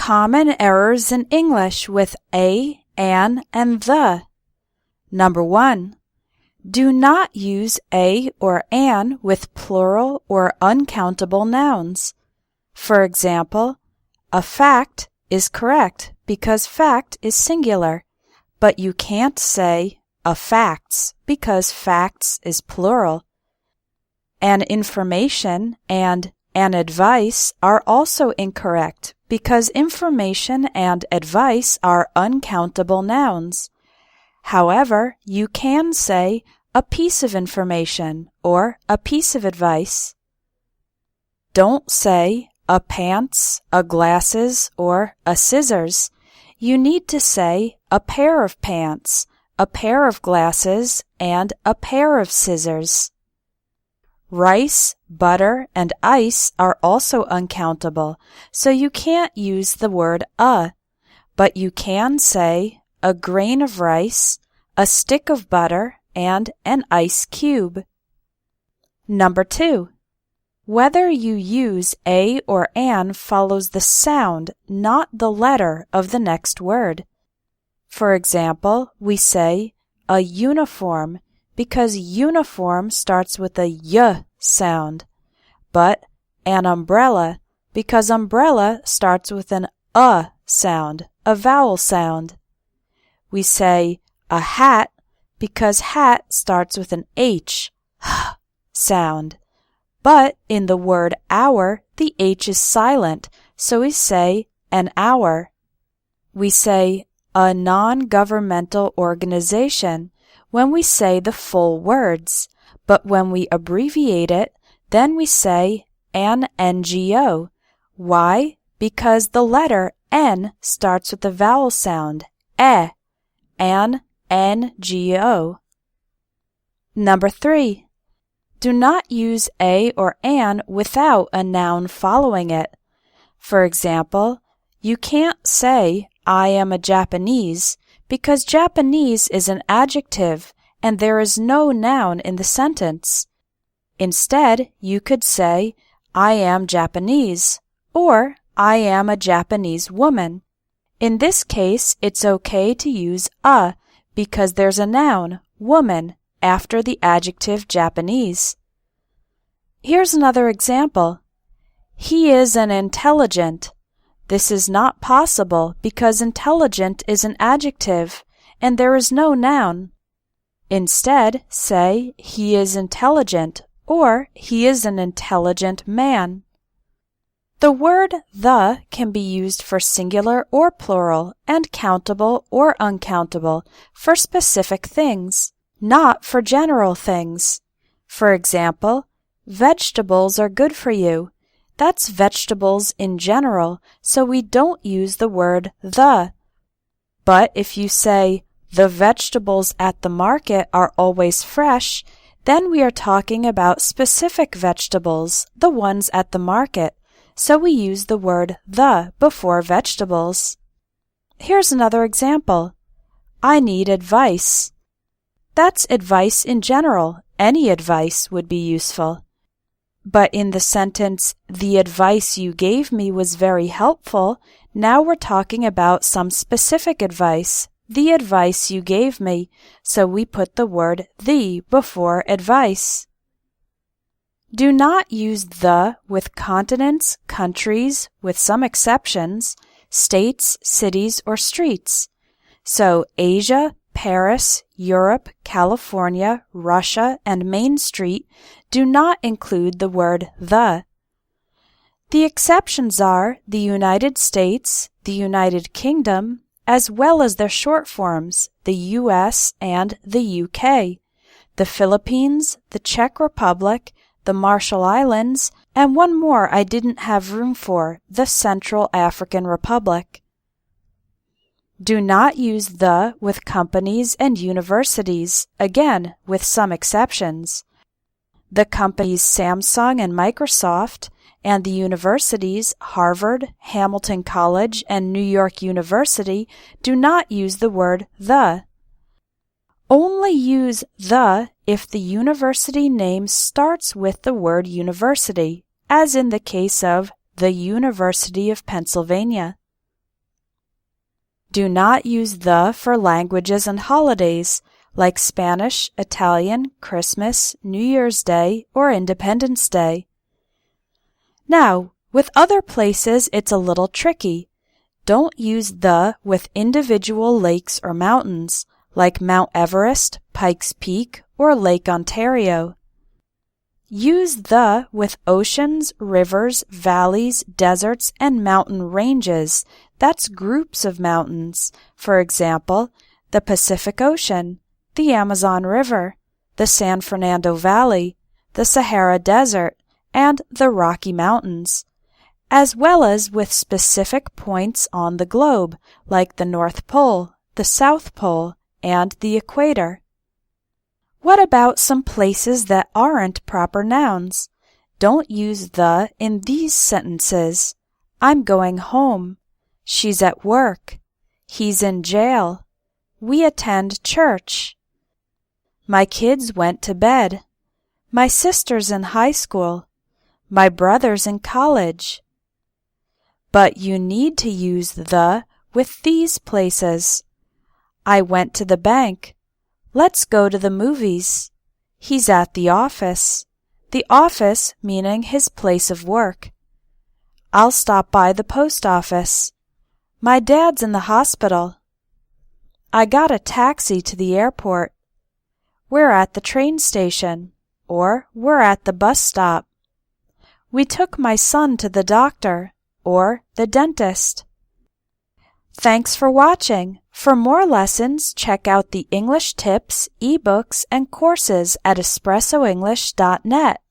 Common errors in English with a, an, and the. Number 1. Do not use a or an with plural or uncountable nouns. For example, a fact is correct because fact is singular, but you can't say a facts because facts is plural. An information and an advice are also incorrect because information and advice are uncountable nouns. However, you can say a piece of information or a piece of advice. Don't say a pants, a glasses, or a scissors. You need to say a pair of pants, a pair of glasses, and a pair of scissors. Rice, butter, and ice are also uncountable, so you can't use the word a, but you can say a grain of rice, a stick of butter, and an ice cube. Number 2. Whether you use a or an follows the sound, not the letter of the next word. For example, we say a uniform because uniform starts with a y sound, but an umbrella because umbrella starts with an a sound, a vowel sound. We say a hat because hat starts with an h sound, but in the word hour, the h is silent, so we say an hour. We say a non-governmental organization when we say the full words, but when we abbreviate it, then we say an NGO. Why? Because the letter N starts with the vowel sound, an NGO. Number 3. Do not use a or an without a noun following it. For example, you can't say I am a Japanese because Japanese is an adjective and there is no noun in the sentence. Instead, you could say I am Japanese or I am a Japanese woman. In this case, it's okay to use a because there's a noun, woman, after the adjective Japanese. Here's another example. He is an intelligent. This is not possible because intelligent is an adjective and there is no noun. Instead, say he is intelligent or he is an intelligent man. The word the can be used for singular or plural and countable or uncountable for specific things, not for general things. For example, vegetables are good for you. That's vegetables in general, so we don't use the word the. But if you say, the vegetables at the market are always fresh, then we are talking about specific vegetables, the ones at the market, so we use the word the before vegetables. Here's another example. I need advice. That's advice in general. Any advice would be useful. But in the sentence, the advice you gave me was very helpful, now we're talking about some specific advice, the advice you gave me, so we put the word the before advice. Do not use the with continents, countries, with some exceptions, states, cities, or streets. So Asia, Paris, Europe, California, Russia, and Main Street do not include the word the. The exceptions are the United States, the United Kingdom, as well as their short forms, the US and the UK, the Philippines, the Czech Republic, the Marshall Islands, and one more I didn't have room for, the Central African Republic. Do not use the with companies and universities, again, with some exceptions. The companies Samsung and Microsoft, and the universities Harvard, Hamilton College, and New York University do not use the word the. Only use the if the university name starts with the word university, as in the case of the University of Pennsylvania. Do not use the for languages and holidays like Spanish, Italian, Christmas, New Year's Day, or Independence Day. Now, with other places it's a little tricky. Don't use the with individual lakes or mountains like Mount Everest, Pikes Peak, or Lake Ontario. Use the with oceans, rivers, valleys, deserts, and mountain ranges. That's groups of mountains. For example, the Pacific Ocean, the Amazon River, the San Fernando Valley, the Sahara Desert, and the Rocky Mountains, as well as with specific points on the globe, like the North Pole, the South Pole, and the equator. What about some places that aren't proper nouns? Don't use the in these sentences. I'm going home. She's at work. He's in jail. We attend church. My kids went to bed. My sister's in high school. My brother's in college. But you need to use the with these places. I went to the bank. Let's go to the movies. He's at the office. The office meaning his place of work. I'll stop by the post office. My dad's in the hospital. I got a taxi to the airport. We're at the train station, or we're at the bus stop. We took my son to the doctor, or the dentist. Thanks for watching. For more lessons, check out the English tips, ebooks, and courses at espressoenglish.net.